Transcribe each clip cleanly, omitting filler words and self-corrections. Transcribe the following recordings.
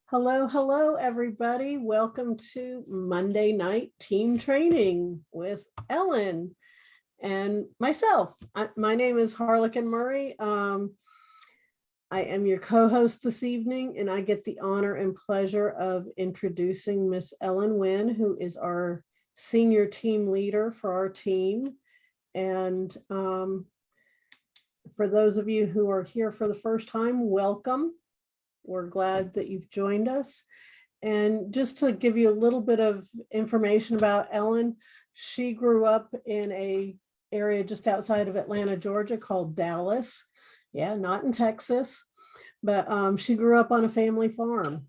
Hello, hello, everybody. Welcome to Monday Night Team Training with Ellen and myself. My name is Harlequin Murray. I am your co-host this evening, and I get the honor and pleasure of introducing Miss Ellen Winn, who is our senior team leader for our team. And for those of you who are here for the first time, welcome. We're glad that you've joined us. And just to give you a little bit of information about Ellen, she grew up in an area just outside of Atlanta, Georgia called Dallas. Yeah, not in Texas, but she grew up on a family farm.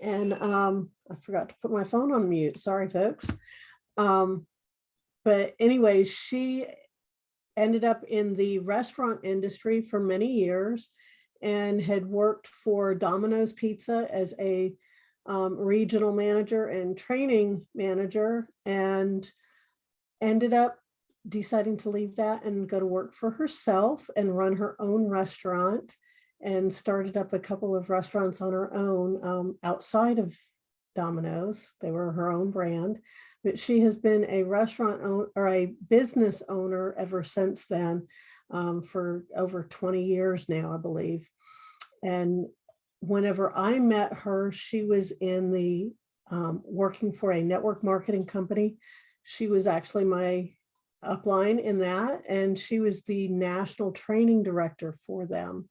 And I forgot to put my phone on mute. Sorry, folks. But anyway, she ended up in the restaurant industry for many years and had worked for Domino's Pizza as a regional manager and training manager, and ended up deciding to leave that and go to work for herself and run her own restaurant, and started up a couple of restaurants on her own outside of Domino's. They were her own brand, but she has been a restaurant owner or a business owner ever since then, for over 20 years now, I believe. And whenever I met her, she was in the working for a network marketing company. She was actually my upline in that, and she was the national training director for them.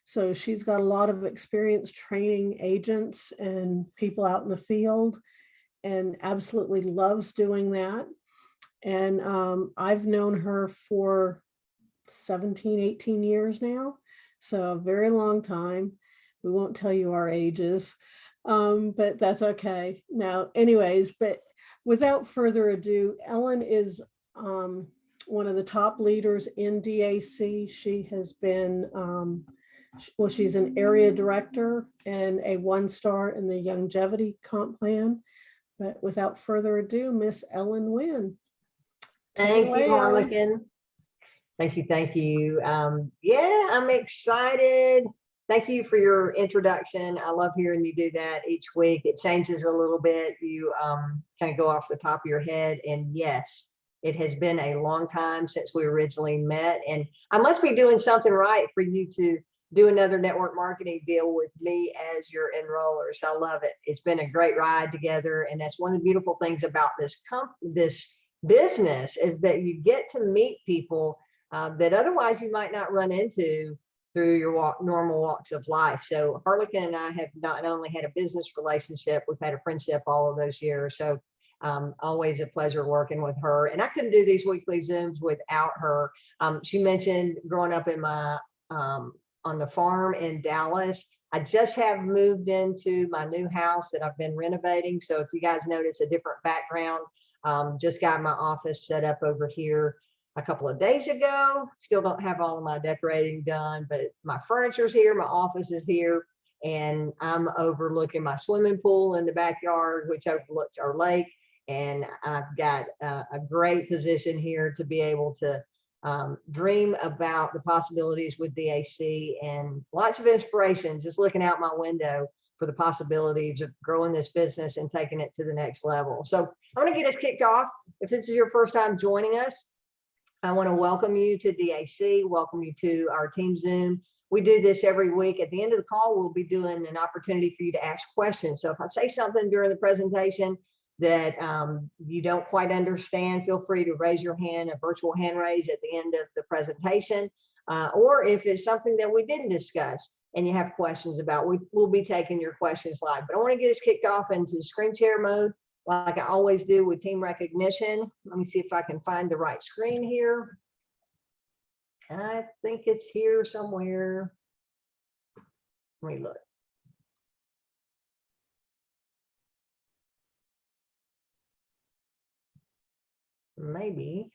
So she's got a lot of experience training agents and people out in the field, and absolutely loves doing that. And I've known her for 17, 18 years now. So a very long time. We won't tell you our ages, but that's okay. Now, anyways, but without further ado, Ellen is one of the top leaders in DAC. She has been, well, she's an area director and a 1-star in the longevity comp plan. But without further ado, Miss Ellen Winn. Thank you, Harlequin. Thank you. Thank you. Yeah, I'm excited. Thank you for your introduction. I love hearing you do that each week. It changes a little bit. You kind of go off the top of your head. And yes, it has been a long time since we originally met. And I must be doing something right for you to do another network marketing deal with me as your enrollers. I love it. It's been a great ride together. And that's one of the beautiful things about this business, is that you get to meet people that otherwise you might not run into through your normal walks of life. So Harlequin and I have not only had a business relationship, we've had a friendship all of those years. So always a pleasure working with her. And I couldn't do these weekly Zooms without her. She mentioned growing up in my on the farm in Dallas. I just have moved into my new house that I've been renovating. So if you guys notice a different background, just got my office set up over here a couple of days ago. Still don't have all of my decorating done, but my furniture's here, my office is here, and I'm overlooking my swimming pool in the backyard, which overlooks our lake. And I've got a great position here to be able to dream about the possibilities with DAC, and lots of inspiration just looking out my window for the possibilities of growing this business and taking it to the next level. So I'm going to get us kicked off. If this is your first time joining us, I want to welcome you to DAC, welcome you to our team Zoom. We do this every week. At the end of the call, we'll be doing an opportunity for you to ask questions. So if I say something during the presentation that you don't quite understand, feel free to raise your hand, a virtual hand raise at the end of the presentation. Or if it's something that we didn't discuss and you have questions about, we'll be taking your questions live. But I want to get us kicked off into screen share mode, like I always do with team recognition. Let me see if I can find the right screen here. I think it's here somewhere. Let me look. Maybe.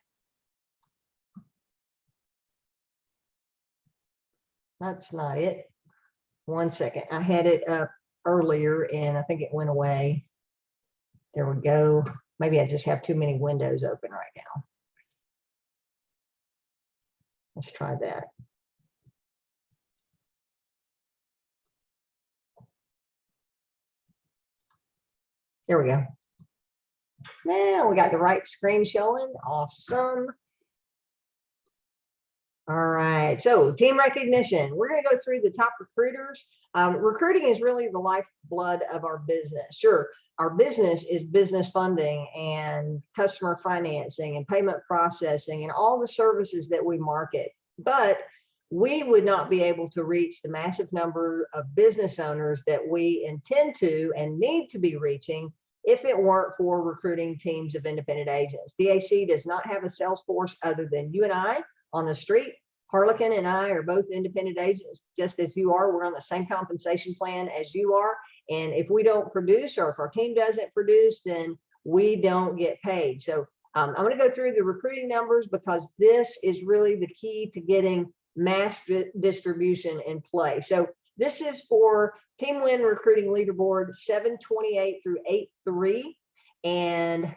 That's not it. One second. I had it up earlier and I think it went away. There we go. Maybe I just have too many windows open right now. Let's try that. There we go. Now we got the right screen showing. Awesome. All right, so team recognition. We're going to go through the top recruiters. Recruiting is really the lifeblood of our business. Sure, our business is business funding and customer financing and payment processing and all the services that we market. But we would not be able to reach the massive number of business owners that we intend to and need to be reaching if it weren't for recruiting teams of independent agents. DAC does not have a sales force other than you and I on the street. Harlequin and I are both independent agents, just as you are. We're on the same compensation plan as you are. And if we don't produce, or if our team doesn't produce, then we don't get paid. So I'm going to go through the recruiting numbers because this is really the key to getting mass distribution in play. So this is for Team Winn Recruiting Leaderboard 7/28 through 8/3. And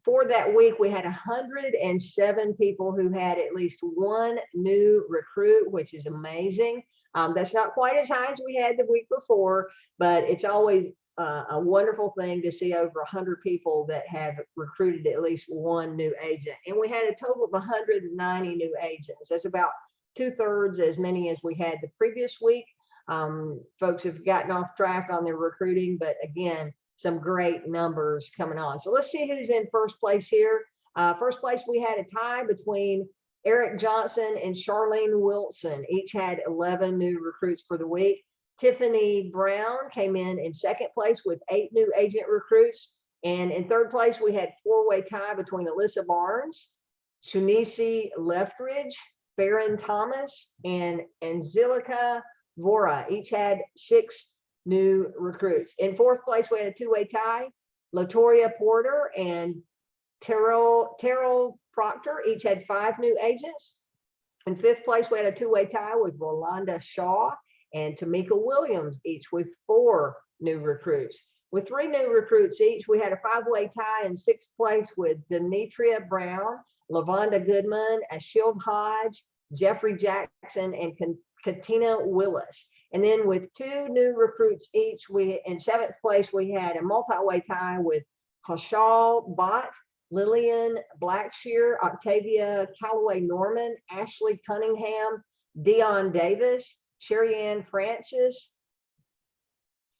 for that week, we had 107 people who had at least one new recruit, which is amazing. That's not quite as high as we had the week before, but it's always a wonderful thing to see over 100 people that have recruited at least one new agent. And we had a total of 190 new agents. That's about 2/3 as many as we had the previous week. Folks have gotten off track on their recruiting, but again, some great numbers coming on. So let's see who's in first place here. First place, we had a tie between Eric Johnson and Charlene Wilson. Each had 11 new recruits for the week. Tiffany Brown came in second place with 8 new agent recruits. And in third place, we had 4-way tie between Alyssa Barnes, Shunisi Leftridge, Farron Thomas, and Angelica Vora. Each had 6 new recruits. In fourth place, we had a 2-way tie. Latoria Porter and Terrell Proctor each had 5 new agents. In fifth place, we had a 2-way tie with Rolanda Shaw and Tamika Williams, each with 4 new recruits. With 3 new recruits each, we had a 5-way tie in sixth place with Denitria Brown, Lavonda Goodman, Ashield Hodge, Jeffrey Jackson, and Katina Willis. And then with 2 new recruits each, in seventh place, we had a multi-way tie with Kaushal Bott, Lillian Blackshear, Octavia Calloway Norman, Ashley Cunningham, Dion Davis, Sherry Ann Francis,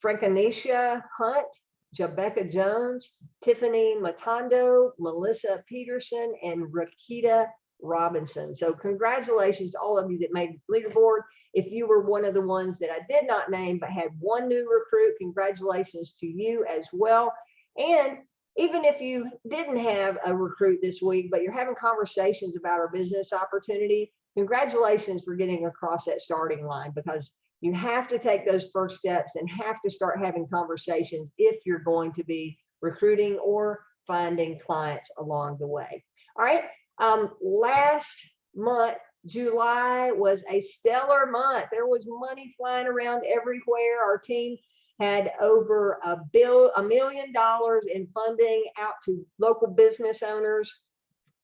Frankanisha Hunt, Jabecca Jones, Tiffany Matondo, Melissa Peterson, and Rakita Robinson. So congratulations to all of you that made the leaderboard. If you were one of the ones that I did not name but had 1 new recruit, congratulations to you as well. And even if you didn't have a recruit this week, but you're having conversations about our business opportunity, congratulations for getting across that starting line, because you have to take those first steps and have to start having conversations if you're going to be recruiting or finding clients along the way. All right. Last month, July, was a stellar month. There was money flying around everywhere. Our team had over $1 million in funding out to local business owners,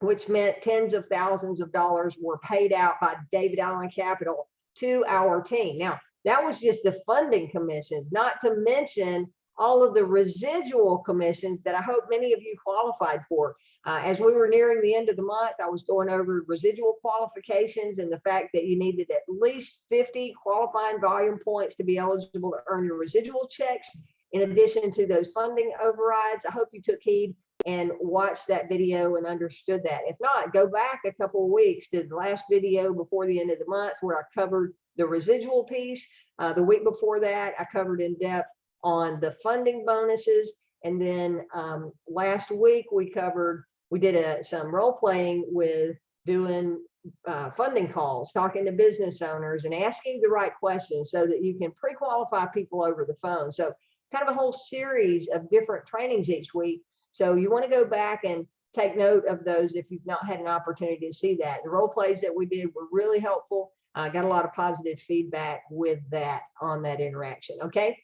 which meant tens of thousands of dollars were paid out by David Allen Capital to our team. Now, that was just the funding commissions, not to mention all of the residual commissions that I hope many of you qualified for. As we were nearing the end of the month, I was going over residual qualifications and the fact that you needed at least 50 qualifying volume points to be eligible to earn your residual checks, in addition to those funding overrides. I hope you took heed and watched that video and understood that. If not, go back a couple of weeks to the last video before the end of the month where I covered the residual piece. The week before that, I covered in depth on the funding bonuses. And then last week we did some role playing with doing funding calls, talking to business owners and asking the right questions so that you can pre-qualify people over the phone. So kind of a whole series of different trainings each week. So you want to go back and take note of those if you've not had an opportunity to see that. The role plays that we did were really helpful. I got a lot of positive feedback with that on that interaction. Okay.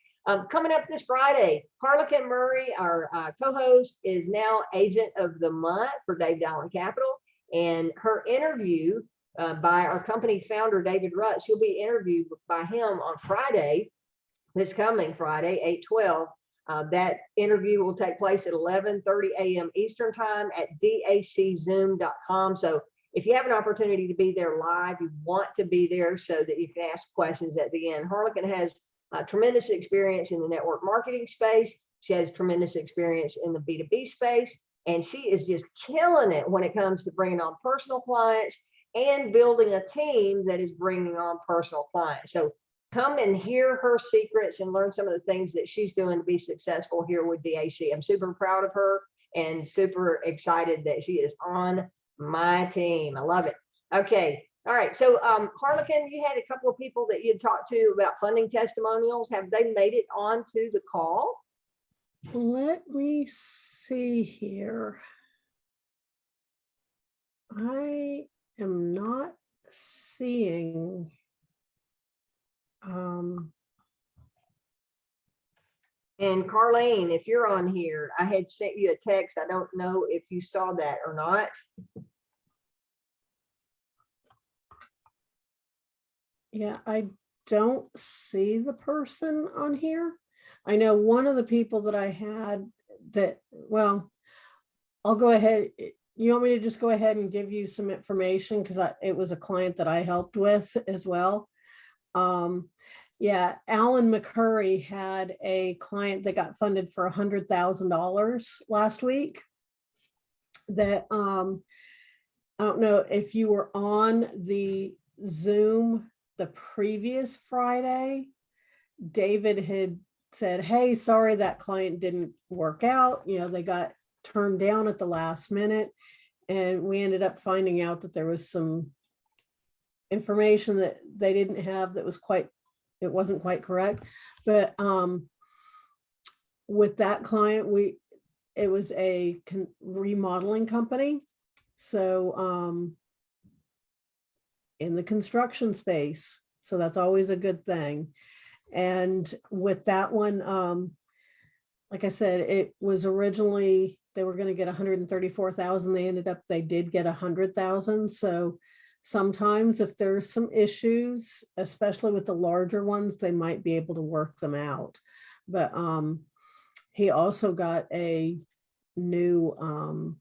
Coming up this Friday, Harlequin Murray, our co-host, is now Agent of the Month for David Allen Capital. And her interview by our company founder, David Rutt, she'll be interviewed by him on Friday, this coming Friday, 8/12. That interview will take place at 11:30 a.m. Eastern time at daczoom.com. So if you have an opportunity to be there live, you want to be there so that you can ask questions at the end. Harlequin has tremendous experience in the network marketing space. She has tremendous experience in the B2B space, and she is just killing it when it comes to bringing on personal clients and building a team that is bringing on personal clients. So come and hear her secrets and learn some of the things that she's doing to be successful here with DAC. I'm super proud of her and super excited that she is on my team. I love it. Okay. All right. So Harlequin, you had a couple of people that you had talked to about funding testimonials. Have they made it onto the call? Let me see here. I am not seeing. And Carlene, if you're on here, I had sent you a text. I don't know if you saw that or not. Yeah, I don't see the person on here. I know one of the people that I had that, well, I'll go ahead. You want me to just go ahead and give you some information because it was a client that I helped with as well. Yeah, Alan McCurry had a client that got funded for $100,000 last week. That I don't know if you were on the Zoom the previous Friday. David had said, hey, sorry, that client didn't work out. You know, they got turned down at the last minute. And we ended up finding out that there was some information that they didn't have that was it wasn't quite correct. But with that client, it was a remodeling company. So in the construction space. So that's always a good thing. And with that one, like I said, it was originally, they were going to get 134,000. They did get 100,000. So sometimes if there's some issues, especially with the larger ones, they might be able to work them out. But he also got a new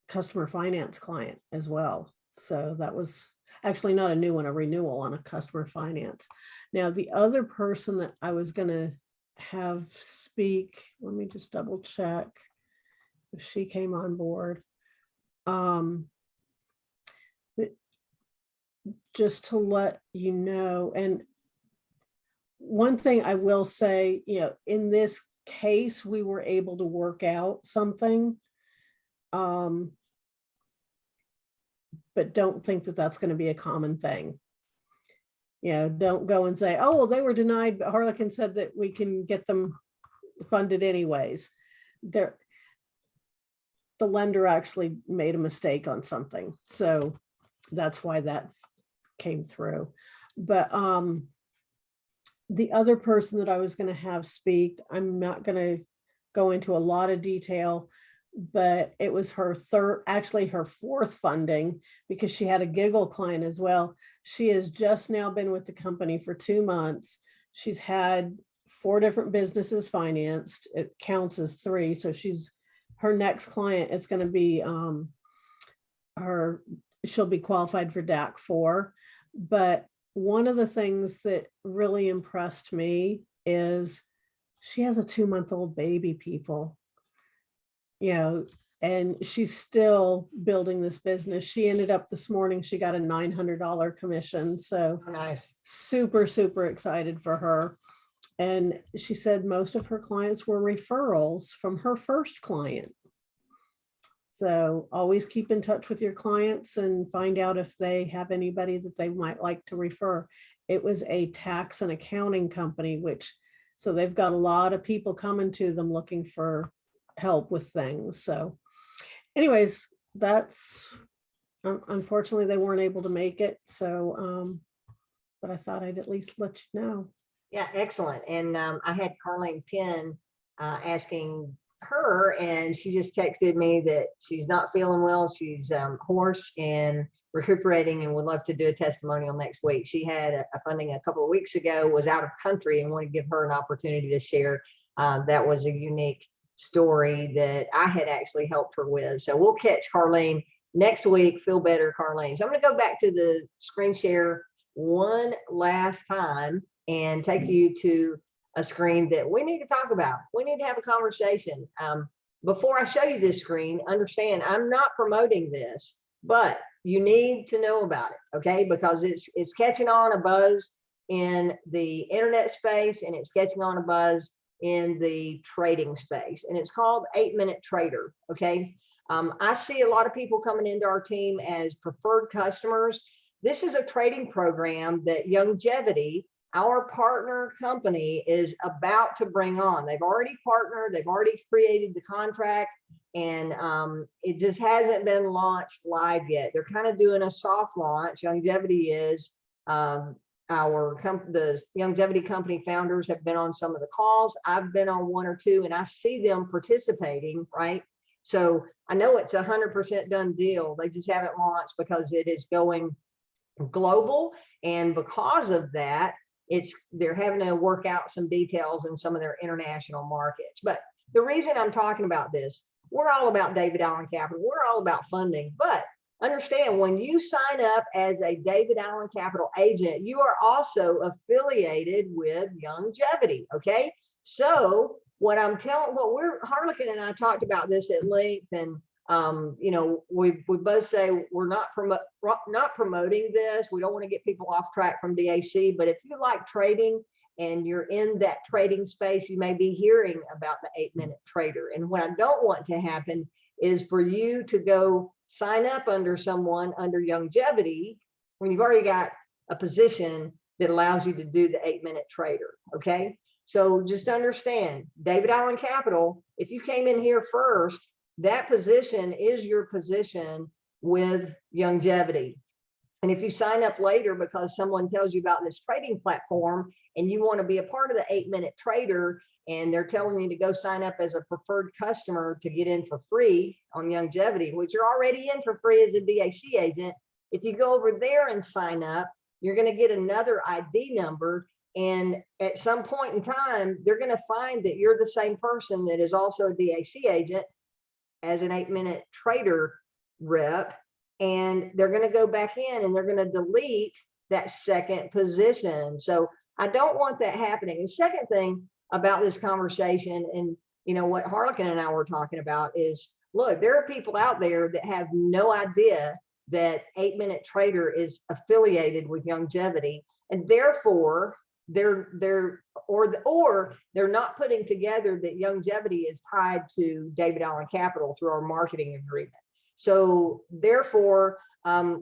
customer finance client as well. So that was actually not a new one, a renewal on a customer finance. Now, the other person that I was going to have speak, let me just double check if she came on board. But just to let you know, and one thing I will say, you know, in this case, we were able to work out something. But don't think that that's going to be a common thing. You know, don't go and say, oh, well, they were denied, but Harlequin said that we can get them funded anyways. The lender actually made a mistake on something. So that's why that came through. But the other person that I was going to have speak, I'm not going to go into a lot of detail, but it was her her fourth funding, because she had a giggle client as well. She has just now been with the company for 2 months. She's had 4 different businesses financed. It counts as 3. So her next client is going to be she'll be qualified for DAC 4. But one of the things that really impressed me is she has a 2-month-old baby, people. You know, and she's still building this business. She ended up this morning, she got a $900 commission. So nice. Super, super excited for her. And she said most of her clients were referrals from her first client. So always keep in touch with your clients and find out if they have anybody that they might like to refer. It was a tax and accounting company, so they've got a lot of people coming to them looking for help with things. So anyways, that's unfortunately they weren't able to make it. So but I thought I'd at least let you know. Yeah, excellent. And I had Carlene Penn asking her, and she just texted me that she's not feeling well. She's hoarse and recuperating and would love to do a testimonial next week. She had a funding a couple of weeks ago, was out of country, and wanted to give her an opportunity to share that was a unique story that I had actually helped her with. So we'll catch Carlene next week. Feel better, Carlene. So I'm going to go back to the screen share one last time and take you to a screen that we need to talk about. We need to have a conversation. Before I show you this screen, understand I'm not promoting this, but you need to know about it, okay? Because it's catching on a buzz in the internet space, and it's catching on a buzz in the trading space, and it's called 8-Minute Trader, okay? I see a lot of people coming into our team as preferred customers. This is a trading program that Longevity, our partner company, is about to bring on. They've already partnered, they've already created the contract, and it just hasn't been launched live yet. They're kind of doing a soft launch. Longevity is, the Longevity company founders have been on some of the calls. I've been on one or two, and I see them participating, right? So I know it's 100% done deal. They just haven't launched because it is going global, and because of that, they're having to work out some details in some of their international markets. But the reason I'm talking about this, we're all about David Allen Capital. We're all about funding, but understand, when you sign up as a David Allen Capital agent, you are also affiliated with Longevity, okay? So what Harlequin and I talked about this at length, and you know, we both say we're not promoting this. We don't want to get people off track from DAC, but if you like trading and you're in that trading space, you may be hearing about the 8-Minute Trader. And what I don't want to happen is for you to go sign up under someone under Longevity when you've already got a position that allows you to do the 8-Minute Trader, okay? So just understand, David Allen Capital, if you came in here first, that position is your position with Longevity. And if you sign up later because someone tells you about this trading platform and you want to be a part of the 8-Minute Trader, and they're telling you to go sign up as a preferred customer to get in for free on Longevity, which you're already in for free as a DAC agent, if you go over there and sign up, you're going to get another ID number. And at some point in time, they're going to find that you're the same person that is also a DAC agent as an 8-Minute Trader rep. And they're going to go back in and they're going to delete that second position. So I don't want that happening. And second thing about this conversation, and you know what Harlequin and I were talking about, is look, there are people out there that have no idea that 8-Minute Trader is affiliated with Longevity, and therefore they're not putting together that Longevity is tied to David Allen Capital through our marketing agreement. So therefore,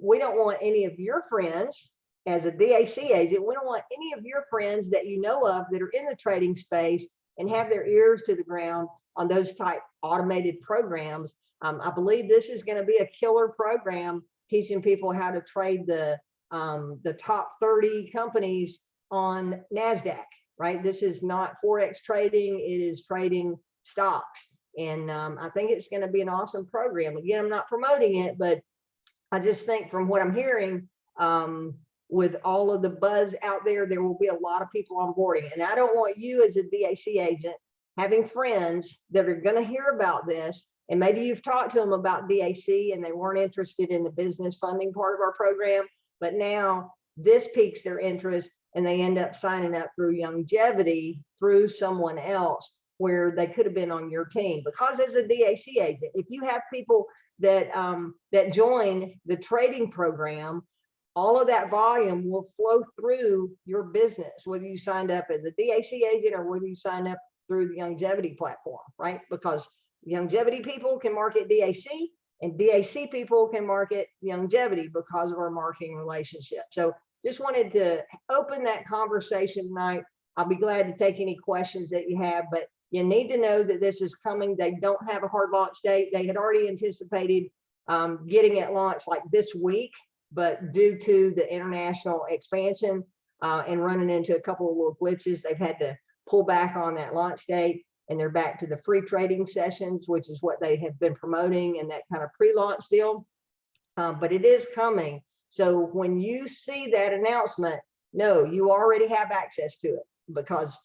we don't want any of your friends as a DAC agent, we don't want any of your friends that you know of that are in the trading space and have their ears to the ground on those type automated programs. I believe this is going to be a killer program teaching people how to trade the top 30 companies on NASDAQ, right? This is not Forex trading, it is trading stocks. And I think it's going to be an awesome program. Again, I'm not promoting it, but I just think from what I'm hearing, with all of the buzz out there, there will be a lot of people onboarding. And I don't want you as a DAC agent having friends that are going to hear about this. And maybe you've talked to them about DAC and they weren't interested in the business funding part of our program, but now this piques their interest and they end up signing up through Longevity through someone else where they could have been on your team. Because as a DAC agent, if you have people that that join the trading program, all of that volume will flow through your business, whether you signed up as a DAC agent or whether you signed up through the Longevity platform, right? Because Longevity people can market DAC and DAC people can market Longevity because of our marketing relationship. So just wanted to open that conversation tonight. I'll be glad to take any questions that you have, but you need to know that this is coming. They don't have a hard launch date. They had already anticipated getting it launched like this week, but due to the international expansion and running into a couple of little glitches, they've had to pull back on that launch date, and they're back to the free trading sessions, which is what they have been promoting and that kind of pre-launch deal. But it is coming. So when you see that announcement, no, you already have access to it, because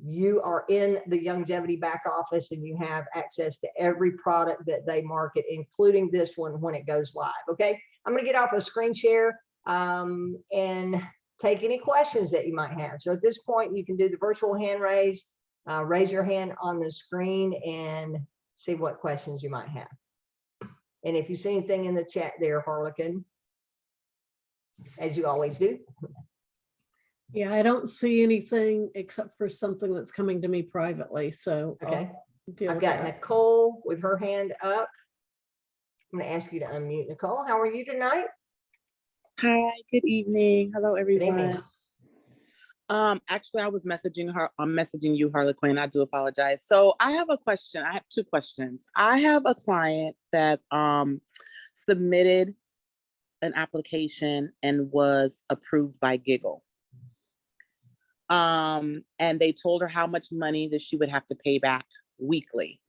you are in the longevity back office and you have access to every product that they market, including this one when it goes live. Okay, I'm going to get off a screen share and take any questions that you might have. So at this point, you can do the virtual hand raise, raise your hand on the screen and see what questions you might have. And if you see anything in the chat there, Harlequin, as you always do. Yeah, I don't see anything except for something that's coming to me privately. So Okay. I'll deal I've with got that. Nicole with her hand up. I'm going to ask you to unmute. Nicole, how are you tonight? Hi, good evening. Hello, everyone. evening. Actually, I was messaging her. I'm messaging you, Harlequin. I do apologize. So I have a question. I have two questions. I have a client that submitted an application and was approved by Giggle. And they told her how much money that she would have to pay back weekly.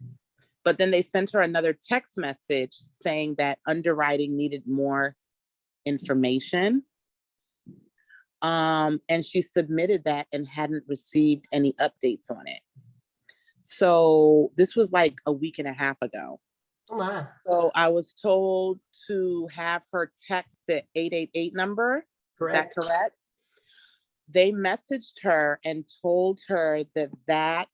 But then they sent her another text message saying that underwriting needed more information. And she submitted that and hadn't received any updates on it. So this was like a week and a half ago. Oh my. So I was told to have her text the 888 number. Correct. Is that correct? They messaged her and told her that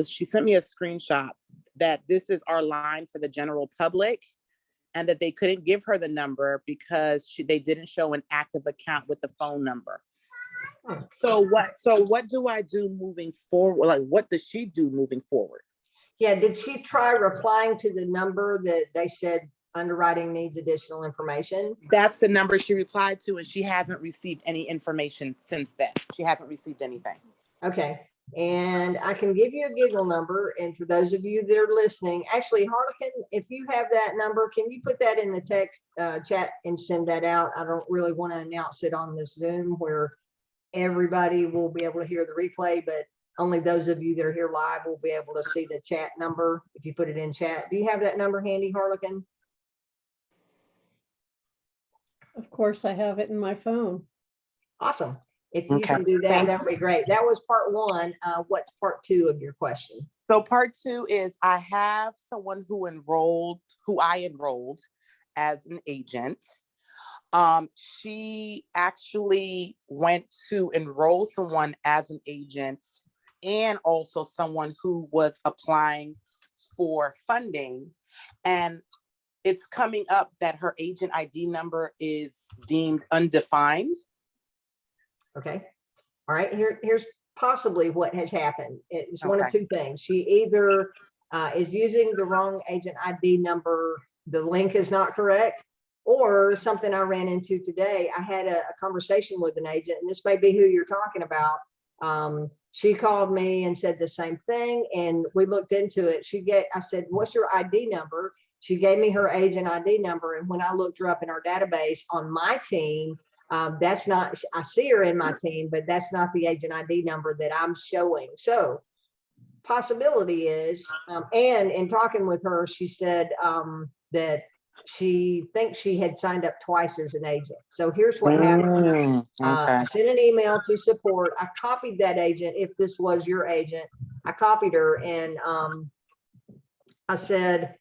she sent me a screenshot that this is our line for the general public, and that they couldn't give her the number because they didn't show an active account with the phone number. So what do I do moving forward? Like, what does she do moving forward? Yeah, did she try replying to the number that they said underwriting needs additional information? That's the number she replied to, and she hasn't received any information since then. She hasn't received anything. Okay. And I can give you a Giggle number. And for those of you that are listening, actually, Harlequin, if you have that number, can you put that in the text chat and send that out? I don't really want to announce it on this Zoom where everybody will be able to hear the replay, but only those of you that are here live will be able to see the chat number if you put it in chat. Do you have that number handy, Harlequin? Of course, I have it in my phone. Awesome. If you can do that, that would be great. That was part one. What's part two of your question? So part two is I have someone who I enrolled as an agent. She actually went to enroll someone as an agent and also someone who was applying for funding. And it's coming up that her agent ID number is deemed undefined. Okay. All right. Here's possibly what has happened. It's one of Okay. two things. She either is using the wrong agent ID number, the link is not correct, or something I ran into today. I had a conversation with an agent, and this may be who you're talking about. She called me and said the same thing, and we looked into it. I said, what's your ID number? She gave me her agent ID number, and when I looked her up in our database on my team, that's not, I see her in my team, but that's not the agent ID number that I'm showing. So possibility is, and in talking with her, she said that she thinks she had signed up twice as an agent. So here's what happened. Okay. I sent an email to support. I copied that agent. If this was your agent, I copied her, and I said,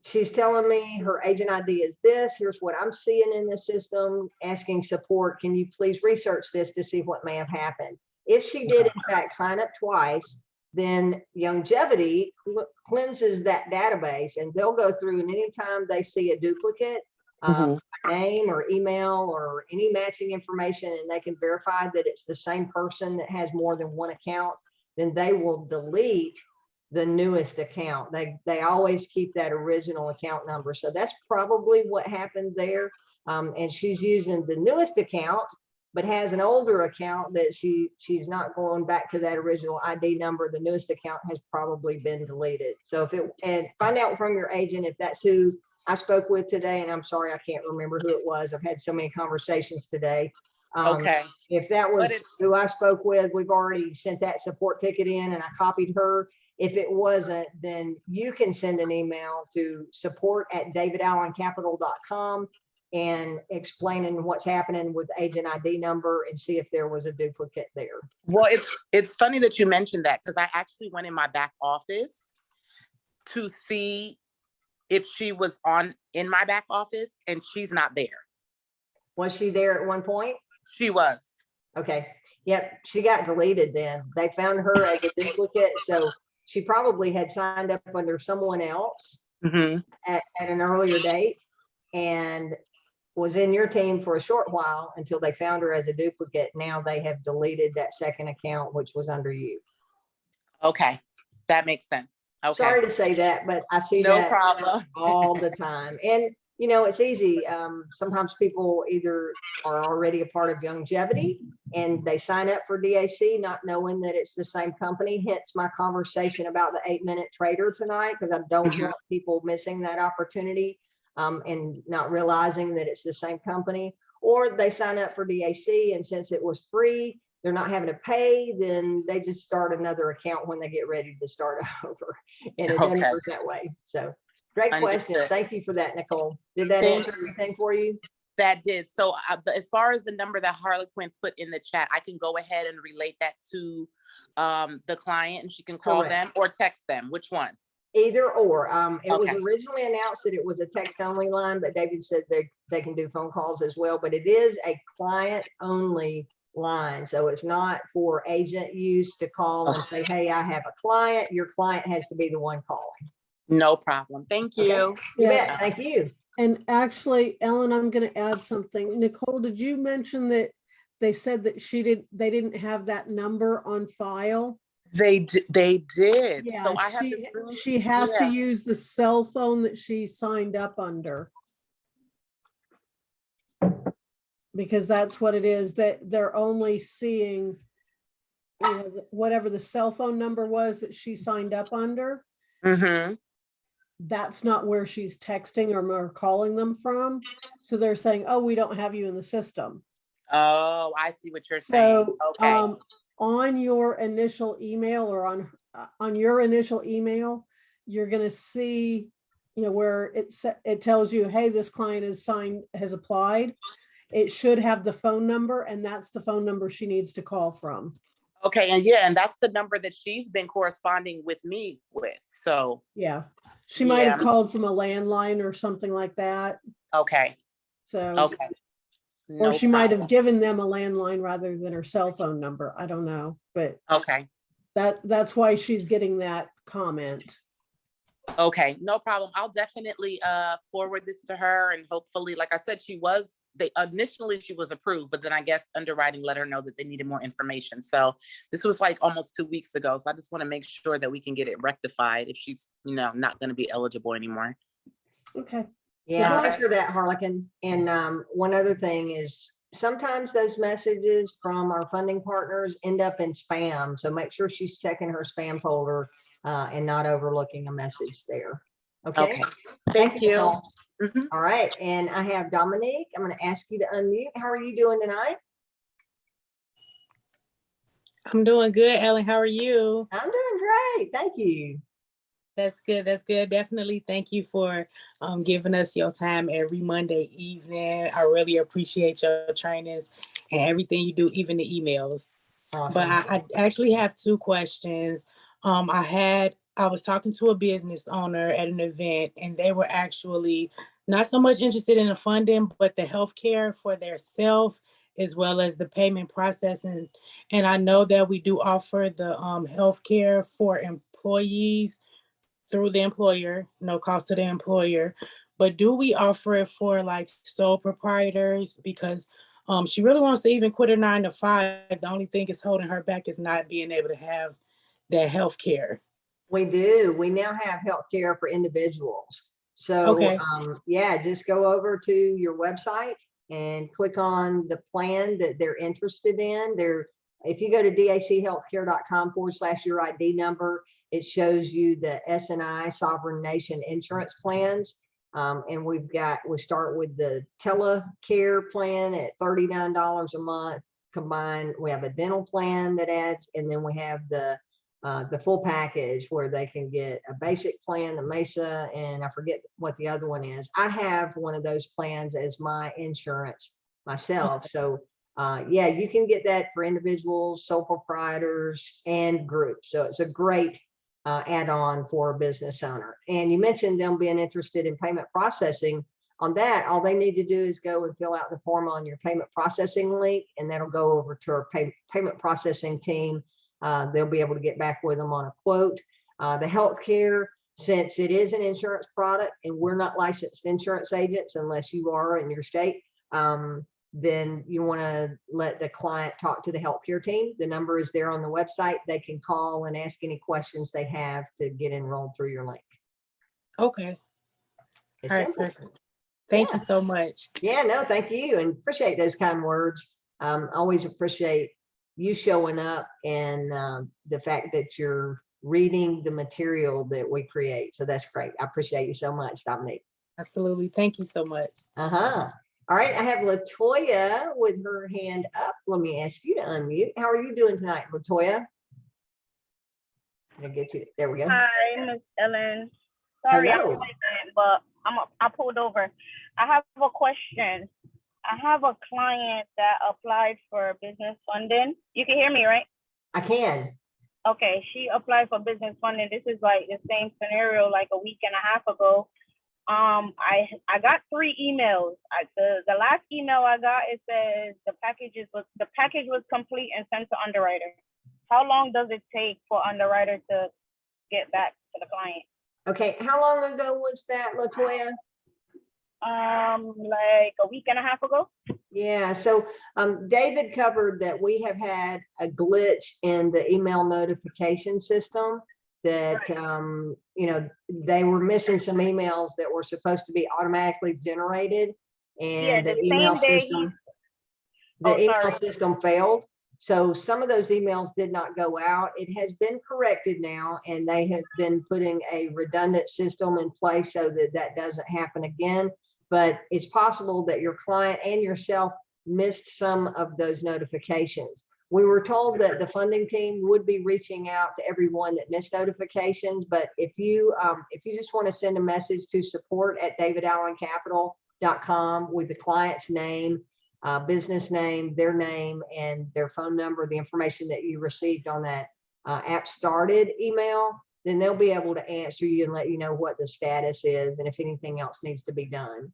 she's telling me her agent ID is this. Here's what I'm seeing in the system, asking support. Can you please research this to see what may have happened? If she did, in fact, sign up twice, then longevity cleanses that database, and they'll go through, and anytime they see a duplicate name or email or any matching information, and they can verify that it's the same person that has more than one account, then they will delete the newest account. They always keep that original account number. So that's probably what happened there. And she's using the newest account, but has an older account that she's not going back to that original ID number. The newest account has probably been deleted. So and find out from your agent if that's who I spoke with today. And I'm sorry, I can't remember who it was. I've had so many conversations today. Okay. If that was who I spoke with, we've already sent that support ticket in, and I copied her. If it wasn't, then you can send an email to support@davidallencapital.com and explaining what's happening with agent ID number and see if there was a duplicate there. Well, it's funny that you mentioned that, because I actually went in my back office to see if she was in my back office, and she's not there. Was she there at one point? She was. Okay. Yep. She got deleted then. They found her as a duplicate. So she probably had signed up under someone else at an earlier date and was in your team for a short while until they found her as a duplicate. Now they have deleted that second account, which was under you. Okay. That makes sense. Okay. Sorry to say that, but I see No that problem. all the time. And, you know, it's easy. Sometimes people either are already a part of longevity and they sign up for DAC, not knowing that it's the same company. Hence my conversation about the 8-minute trader tonight, because I don't want people missing that opportunity and not realizing that it's the same company. Or they sign up for DAC, and since it was free, they're not having to pay, then they just start another account when they get ready to start over. And it doesn't work that way. So great question. Thank you for that, Nicole. Did that answer anything for you? That did. So as far as the number that Harlequin put in the chat, I can go ahead and relate that to the client, and she can call them or text them. Which one? Either or. It was originally announced that it was a text only line, but David said they can do phone calls as well, but it is a client only line. So it's not for agent use to call and say, hey, I have a client. Your client has to be the one calling. No problem. Thank you. Okay. You bet. Thank you. And actually, Ellen, I'm going to add something. Nicole, did you mention that they said that they didn't have that number on file? They did. Yeah, so I she has to use the cell phone that she signed up under. Because that's what it is, that they're only seeing, you know, whatever the cell phone number was that she signed up under. That's not where she's texting or calling them from. So they're saying, oh, we don't have you in the system. Oh, I see what you're saying. Okay. On your initial email or on your initial email, you're going to see, you know, where it tells you, hey, this client has applied. It should have the phone number, and that's the phone number she needs to call from. Okay. And that's the number that she's been corresponding with me with. So yeah, she might have called from a landline or something like that. Okay. So or she might have given them a landline rather than her cell phone number. I don't know, but that's why she's getting that comment. Okay, no problem. I'll definitely forward this to her, and hopefully, like I said, initially she was approved, but then I guess underwriting let her know that they needed more information. So this was like almost 2 weeks ago. So I just want to make sure that we can get it rectified if she's, you know, not going to be eligible anymore. Okay. Yeah, thanks for that, Harlequin. And one other thing is sometimes those messages from our funding partners end up in spam. So make sure she's checking her spam folder and not overlooking a message there. Okay. Thank you. All right. And I have Dominique. I'm going to ask you to unmute. How are you doing tonight? I'm doing good, Ellen. How are you? I'm doing great. Thank you. That's good. That's good. Definitely. Thank you for giving us your time every Monday evening. I really appreciate your trainings and everything you do, even the emails. Awesome. But I actually have 2 questions. I was talking to a business owner at an event, and they were actually not so much interested in the funding, but the healthcare for their self, as well as the payment processing. And I know that we do offer the healthcare for employees through the employer, no cost to the employer. But do we offer it for like sole proprietors? Because she really wants to even quit her 9 to 5. The only thing is holding her back is not being able to have that health care. We do. We now have health care for individuals. So just go over to your website and click on the plan that they're interested in. If you go to dachealthcare.com/your ID number, it shows you the S&I Sovereign Nation insurance plans. And we start with the telecare plan at $39 a month combined. We have a dental plan that adds, and then we have the the full package where they can get a basic plan, the Mesa, and I forget what the other one is. I have one of those plans as my insurance myself. So yeah, you can get that for individuals, sole proprietors, and groups. So it's a great add-on for a business owner. And you mentioned them being interested in payment processing. On that, all they need to do is go and fill out the form on your payment processing link, and that'll go over to our payment processing team. They'll be able to get back with them on a quote. The healthcare, since it is an insurance product and we're not licensed insurance agents unless you are in your state, then you want to let the client talk to the healthcare team. The number is there on the website. They can call and ask any questions they have to get enrolled through your link. Okay. It's All right, simple. perfect. Thank Yeah. you so much. Yeah, no, thank you, and appreciate those kind words. Always appreciate you showing up and the fact that you're reading the material that we create. So that's great. I appreciate you so much, Dominique. Absolutely. Thank you so much. All right, I have Latoya with her hand up. Let me ask you to unmute. How are you doing tonight, Latoya? Can I get you? There we go. Hi, Miss Ellen. Sorry, Hello. I'm pregnant, but I pulled over. I have a question. I have a client that applied for business funding. You can hear me, right? I can. Okay, she applied for business funding. This is like the same scenario like a week and a half ago. I got 3 emails. The last email I got, it says the package was complete and sent to underwriter. How long does it take for underwriter to get back to the client? Okay, how long ago was that, Latoya? Like a week and a half ago. Yeah, so David covered that we have had a glitch in the email notification system that, you know, they were missing some emails that were supposed to be automatically generated, and Yeah, the email same day system, Oh, the email sorry. system failed. So some of those emails did not go out. It has been corrected now, and they have been putting a redundant system in place so that that doesn't happen again. But it's possible that your client and yourself missed some of those notifications. We were told that the funding team would be reaching out to everyone that missed notifications. But if you just want to send a message to support@davidallencapital.com with the client's name, business name, their name, and their phone number, the information that you received on that app started email, then they'll be able to answer you and let you know what the status is and if anything else needs to be done.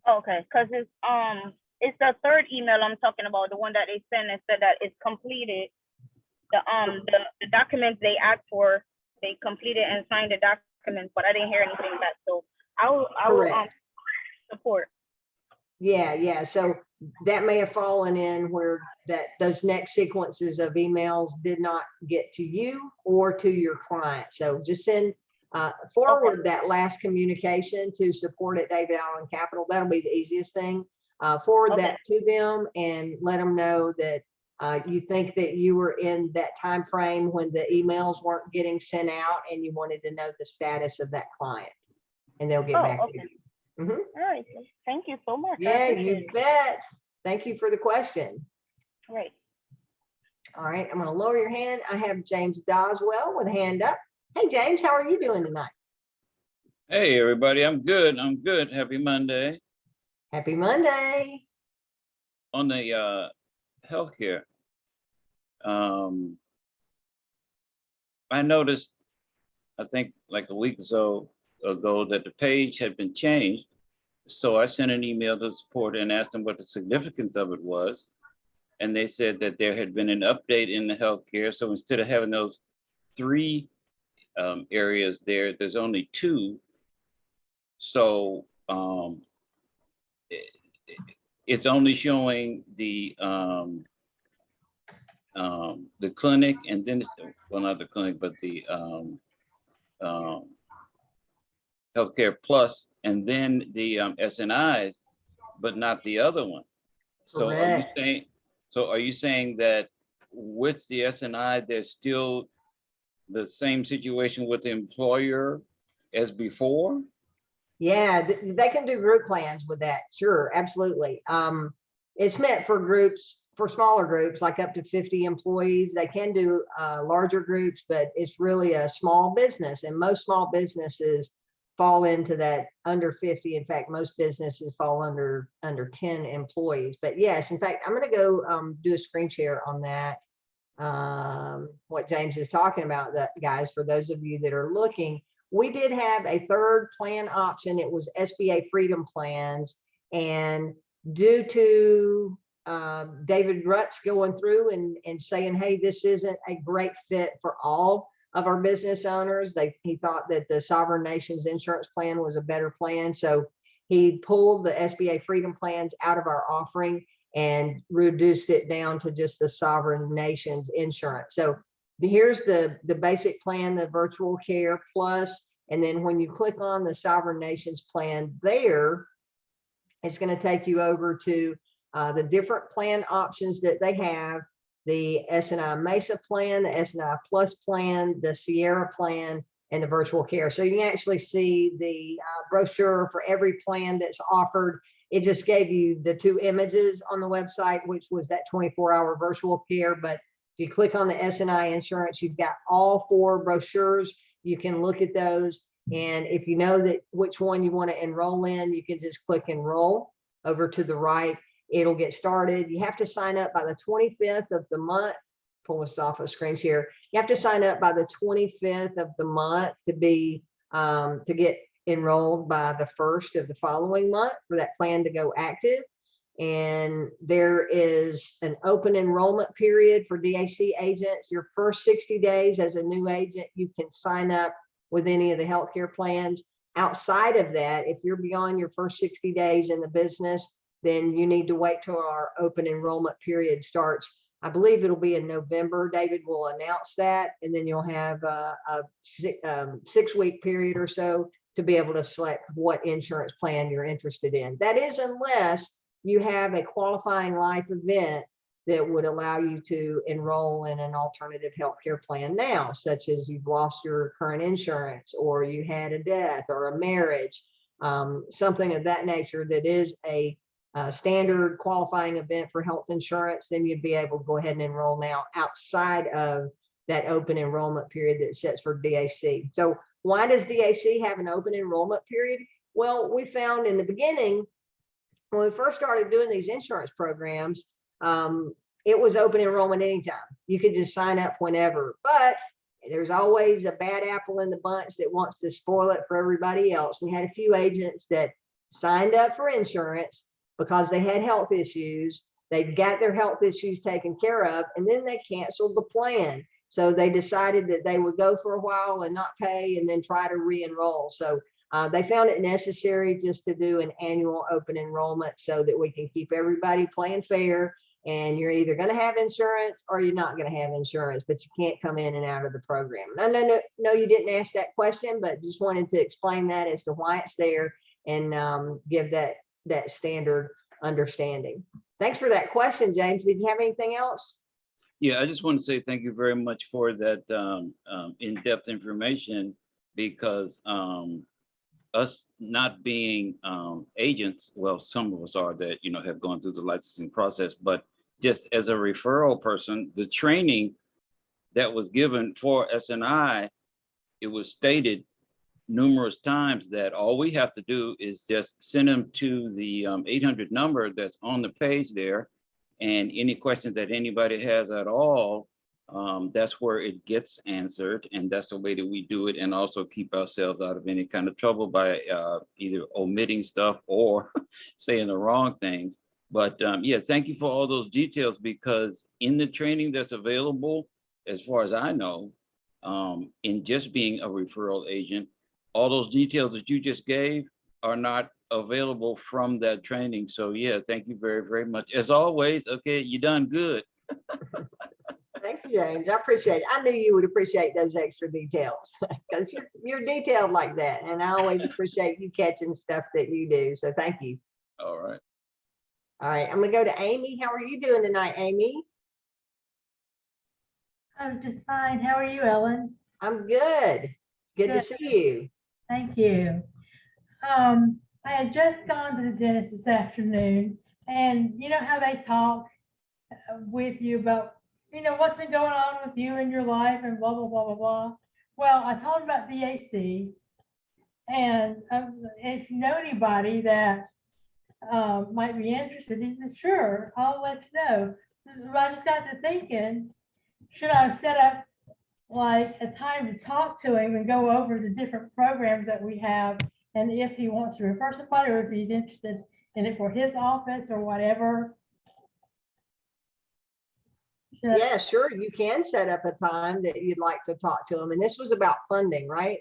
Okay, because it's the 3rd email I'm talking about, the one that they sent and said that it's completed. The documents they asked for, they completed and signed the documents, but I didn't hear anything back. So I will support. Yeah. So that may have fallen in where those next sequences of emails did not get to you or to your client. So just send forward that last communication to support@davidallencapital. That'll be the easiest thing. Forward that to them and let them know that you think that you were in that time frame when the emails weren't getting sent out and you wanted to know the status of that client, and they'll get back to you. All right, thank you so much. Yeah, you bet. Thank you for the question. Right. All right, I'm going to lower your hand. I have James Doswell with a hand up. Hey, James, how are you doing tonight? Hey, everybody. I'm good. Happy Monday. Happy Monday. On the healthcare, I noticed, I think like a week or so ago, that the page had been changed. So I sent an email to support and asked them what the significance of it was. And they said that there had been an update in the healthcare. So instead of having those 3 areas there's only 2. So it's only showing the clinic, and then well, not the clinic, but the Healthcare Plus, and then the SNIs, but not the other one. So are you saying that with the SNI, there's still the same situation with the employer as before? Yeah, they can do group plans with that. Sure, absolutely. It's meant for groups for smaller groups, like up to 50 employees. They can do larger groups, but it's really a small business, and most small businesses fall into that under 50. In fact, most businesses fall under 10 employees. But yes, in fact, I'm going to go do a screen share on that. What James is talking about, that guys, for those of you that are looking, we did have a third plan option. It was SBA Freedom Plans, and due to David Rutz going through and saying, hey, this isn't a great fit for all of our business owners, he thought that the Sovereign Nations Insurance Plan was a better plan. So he pulled the SBA Freedom Plans out of our offering and reduced it down to just the Sovereign Nations Insurance. So here's the basic plan, the virtual care plus, and then when you click on the Sovereign Nations plan there, it's going to take you over to the different plan options that they have, the S&I Mesa plan, the S&I Plus plan, the Sierra plan, and the virtual care. So you can actually see the brochure for every plan that's offered. It just gave you the 2 images on the website, which was that 24-hour virtual care. But if you click on the S&I insurance, you've got all 4 brochures. You can look at those. And if you know that which one you want to enroll in, you can just click enroll over to the right. It'll get started. You have to sign up by the 25th of the month. Pull this off a screen share. You have to sign up by the 25th of the month to be to get enrolled by the 1st of the following month for that plan to go active. And there is an open enrollment period for DAC agents. Your first 60 days as a new agent, you can sign up with any of the healthcare plans. Outside of that, if you're beyond your first 60 days in the business, then you need to wait till our open enrollment period starts. I believe it'll be in November. David will announce that, and then you'll have a 6-week period or so to be able to select what insurance plan you're interested in. That is, unless you have a qualifying life event that would allow you to enroll in an alternative healthcare plan now, such as you've lost your current insurance, or you had a death or a marriage, something of that nature that is a standard qualifying event for health insurance. Then you'd be able to go ahead and enroll now outside of that open enrollment period that sets for DAC. So why does DAC have an open enrollment period? Well, we found in the beginning, when we first started doing these insurance programs, it was open enrollment anytime. You could just sign up whenever, but there's always a bad apple in the bunch that wants to spoil it for everybody else. We had a few agents that signed up for insurance because they had health issues. They got their health issues taken care of, and then they canceled the plan. So they decided that they would go for a while and not pay and then try to re-enroll. So they found it necessary just to do an annual open enrollment so that we can keep everybody playing fair. And you're either going to have insurance or you're not going to have insurance, but you can't come in and out of the program. No, you didn't ask that question, but just wanted to explain that as to why it's there and give that standard understanding. Thanks for that question, James. Did you have anything else? Yeah, I just want to say thank you very much for that in-depth information, because us not being agents, well, some of us are that, have gone through the licensing process, but just as a referral person, the training that was given for S&I, it was stated numerous times that all we have to do is just send them to the 800 number that's on the page there, and any questions that anybody has at all, that's where it gets answered, and that's the way that we do it, and also keep ourselves out of any kind of trouble by either omitting stuff or saying the wrong things. But yeah, thank you for all those details, because in the training that's available, as far as I know, in just being a referral agent, all those details that you just gave are not available from that training. So yeah, thank you very, very much. As always, okay, you done good. Thank you, James. I appreciate it. I knew you would appreciate those extra details because you're detailed like that. And I always appreciate you catching stuff that you do. So thank you. All right. All right, I'm gonna go to Amy. How are you doing tonight, Amy? I'm just fine. How are you, Ellen? I'm good. Good to see you. Thank you. I had just gone to the dentist this afternoon, and you know how they talk with you about, what's been going on with you in your life and blah, blah, blah, blah, blah. Well, I told him about DAC, and if you know anybody that might be interested, he said, sure, I'll let you know. But I just got to thinking, should I set up like a time to talk to him and go over the different programs that we have, and if he wants to refer somebody or if he's interested in it for his office or whatever. Yeah, sure. You can set up a time that you'd like to talk to him. And this was about funding, right?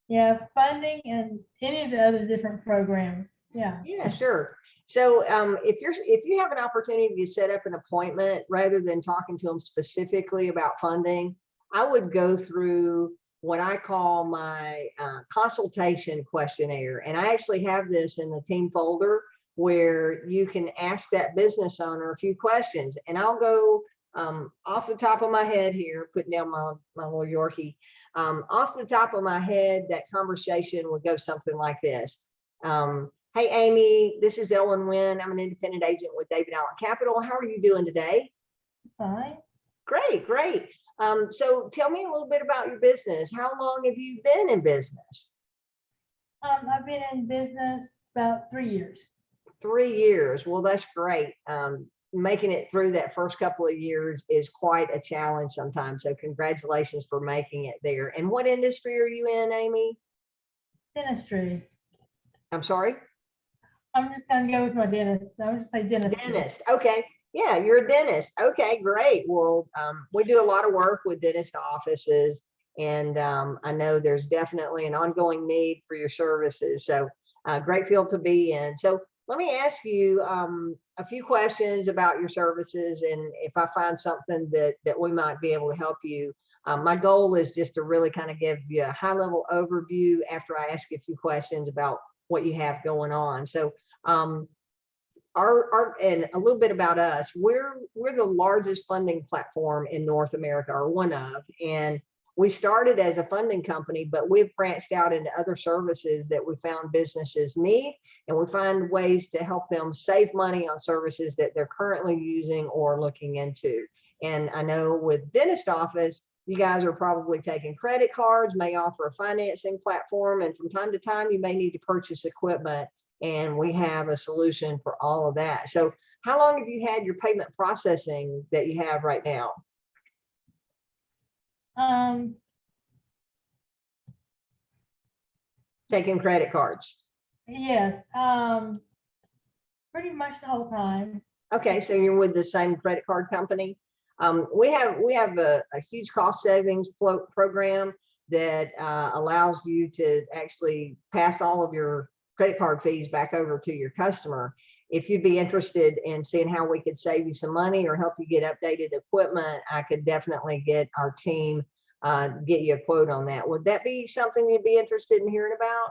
Yeah, funding and any of the other different programs. Yeah. Yeah, sure. So if you have an opportunity to set up an appointment rather than talking to them specifically about funding, I would go through what I call my consultation questionnaire. And I actually have this in the team folder where you can ask that business owner a few questions. And I'll go off the top of my head here, putting down my little Yorkie. Off the top of my head, that conversation would go something like this. Hey, Amy, this is Ellen Winn. I'm an independent agent with David Allen Capital. How are you doing today? Fine. Great, great. So tell me a little bit about your business. How long have you been in business? I've been in business about 3 years. 3 years. Well, that's great. Making it through that first couple of years is quite a challenge sometimes. So congratulations for making it there. And what industry are you in, Amy? Dentistry. I'm sorry? I'm just gonna go with my dentist. I'm just say dentistry. Dentist. Okay. Yeah, you're a dentist. Okay, great. Well, we do a lot of work with dentist offices, and I know there's definitely an ongoing need for your services. So great field to be in. So let me ask you a few questions about your services, and if I find something that we might be able to help you. My goal is just to really kind of give you a high level overview after I ask you a few questions about what you have going on. So and a little bit about us, we're the largest funding platform in North America, or one of, and we started as a funding company, but we've branched out into other services that we found businesses need, and we find ways to help them save money on services that they're currently using or looking into. And I know with dentist office, you guys are probably taking credit cards, may offer a financing platform, and from time to time, you may need to purchase equipment, and we have a solution for all of that. So how long have you had your payment processing that you have right now? Taking credit cards. Yes, pretty much the whole time. Okay, so you're with the same credit card company. We have a huge cost savings program that allows you to actually pass all of your credit card fees back over to your customer. If you'd be interested in seeing how we could save you some money or help you get updated equipment, I could definitely get our team get you a quote on that. Would that be something you'd be interested in hearing about?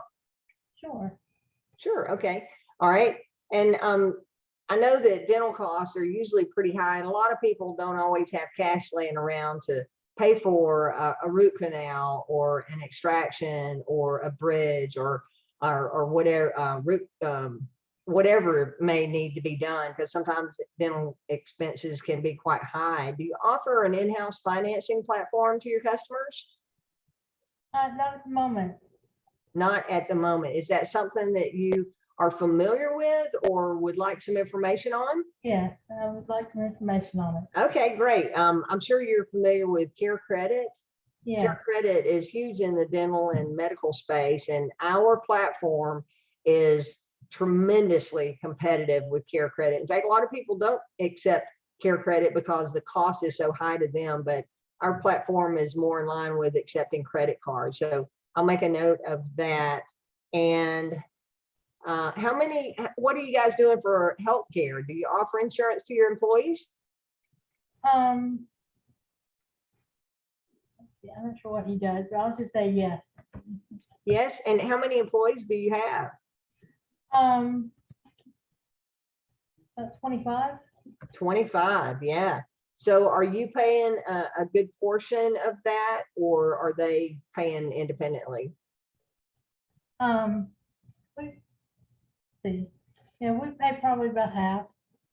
Sure. Sure. Okay. All right. And I know that dental costs are usually pretty high, and a lot of people don't always have cash laying around to pay for a root canal or an extraction or a bridge or whatever whatever may need to be done, because sometimes dental expenses can be quite high. Do you offer an in-house financing platform to your customers? Not at the moment. Not at the moment. Is that something that you are familiar with or would like some information on? Yes, I would like some information on it. Okay, great. I'm sure you're familiar with Care Credit. Yeah. Care Credit is huge in the dental and medical space, and our platform is tremendously competitive with Care Credit. In fact, a lot of people don't accept Care Credit because the cost is so high to them, but our platform is more in line with accepting credit cards. So I'll make a note of that. And what are you guys doing for healthcare? Do you offer insurance to your employees? Yeah, I'm not sure what he does, but I'll just say yes. Yes. And how many employees do you have? About 25. 25. Yeah. So are you paying a good portion of that, or are they paying independently? See, yeah, we pay probably about half.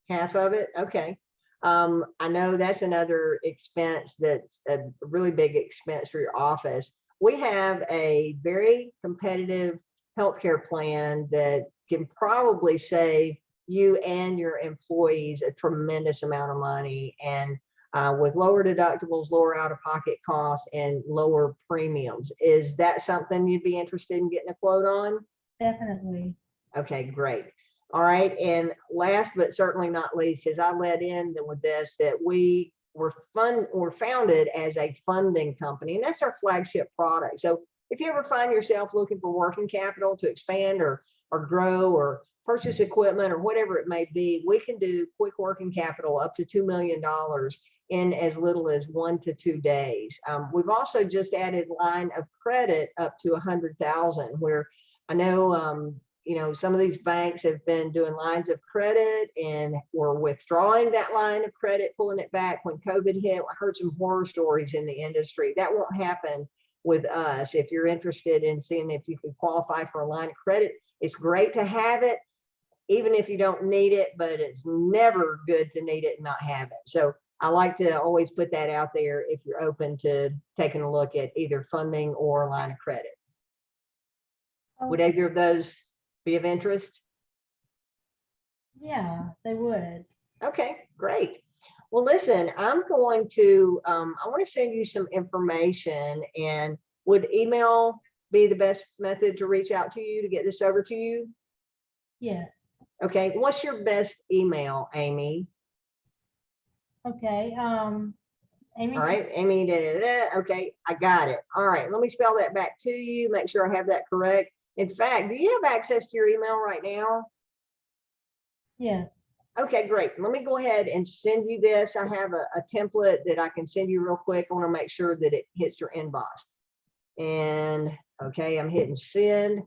Half of it? Okay. I know that's another expense that's a really big expense for your office. We have a very competitive healthcare plan that can probably save you and your employees a tremendous amount of money, and with lower deductibles, lower out-of-pocket costs, and lower premiums. Is that something you'd be interested in getting a quote on? Definitely. Okay, great. All right, and last but certainly not least, as I led in with this, that we're founded as a funding company, and that's our flagship product. So if you ever find yourself looking for working capital to expand or grow or purchase equipment or whatever it may be, we can do quick working capital up to $2 million in as little as 1 to 2 days. We've also just added line of credit up to 100,000, where I know you know, some of these banks have been doing lines of credit and were withdrawing that line of credit, pulling it back when COVID hit. I heard some horror stories in the industry. That won't happen with us. If you're interested in seeing if you can qualify for a line of credit, it's great to have it, even if you don't need it, but it's never good to need it and not have it. So I like to always put that out there if you're open to taking a look at either funding or a line of credit. Would either of those be of interest? Yeah, they would. Okay, great. Well, listen, I'm going to, I want to send you some information, and would email be the best method to reach out to you to get this over to you? Yes. Okay, what's your best email, Amy? Okay. Amy. All right, Amy, okay, I got it. All right, let me spell that back to you, make sure I have that correct. In fact, do you have access to your email right now? Yes. Okay, great. Let me go ahead and send you this. I have a template that I can send you real quick. I want to make sure that it hits your inbox. And okay, I'm hitting send.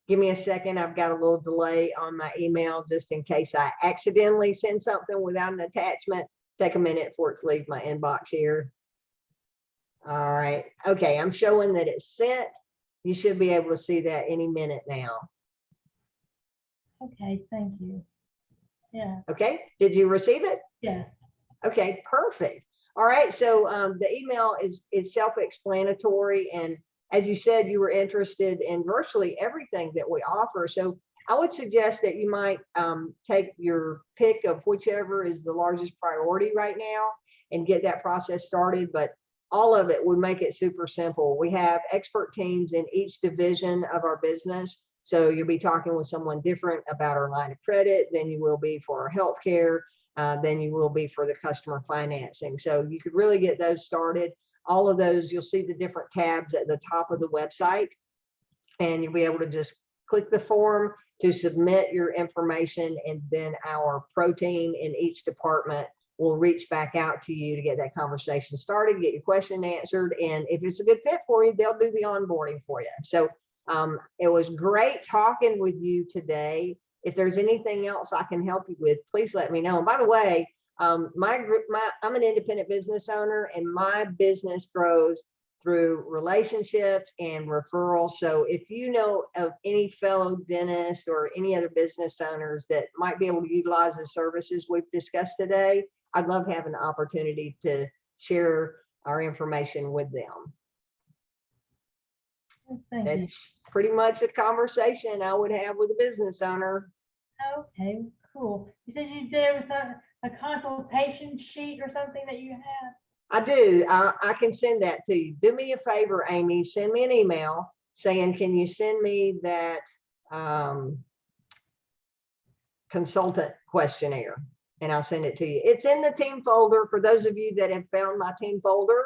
Give me a second. I've got a little delay on my email just in case I accidentally send something without an attachment. Take a minute for it to leave my inbox here. All right. Okay, I'm showing that it's sent. You should be able to see that any minute now. Okay, thank you. Yeah. Okay, did you receive it? Yes. Okay, perfect. All right, so the email is self-explanatory, and as you said, you were interested in virtually everything that we offer. So I would suggest that you might take your pick of whichever is the largest priority right now and get that process started. But all of it, we make it super simple. We have expert teams in each division of our business. So you'll be talking with someone different about our line of credit than you will be for our healthcare, than you will be for the customer financing. So you could really get those started. All of those, you'll see the different tabs at the top of the website, and you'll be able to just click the form to submit your information, and then our pro team in each department will reach back out to you to get that conversation started, get your question answered, and if it's a good fit for you, they'll do the onboarding for you. So it was great talking with you today. If there's anything else I can help you with, please let me know. And by the way, I'm an independent business owner, and my business grows through relationships and referrals. So if you know of any fellow dentists or any other business owners that might be able to utilize the services we've discussed today, I'd love having the opportunity to share our information with them. Thank you. It's pretty much a conversation I would have with a business owner. Okay, cool. You said there was a consultation sheet or something that you had? I do. I can send that to you. Do me a favor, Amy. Send me an email saying, can you send me that consultant questionnaire? And I'll send it to you. It's in the team folder. For those of you that have found my team folder,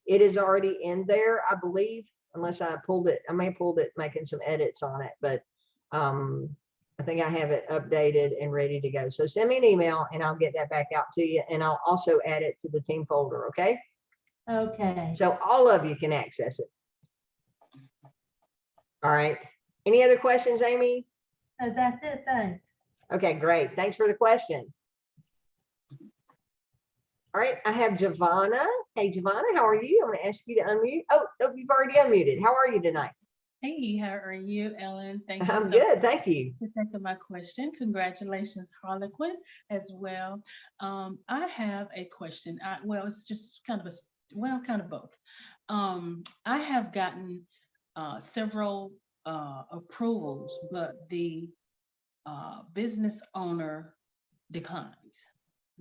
it is already in there, I believe, unless I pulled it. I may have pulled it making some edits on it, but I think I have it updated and ready to go. So send me an email and I'll get that back out to you. And I'll also add it to the team folder, okay? Okay. So all of you can access it. All right. Any other questions, Amy? That's it, thanks. Okay, great. Thanks for the question. All right, I have Giovanna. Hey, Giovanna, how are you? I'm going to ask you to unmute. Oh, you've already unmuted. How are you tonight? Hey, how are you, Ellen? Thank you I'm so good, thank you. for taking my question. Congratulations, Harlequin, as well. I have a question. Well, it's just kind of kind of both. I have gotten several approvals, but the business owner declines.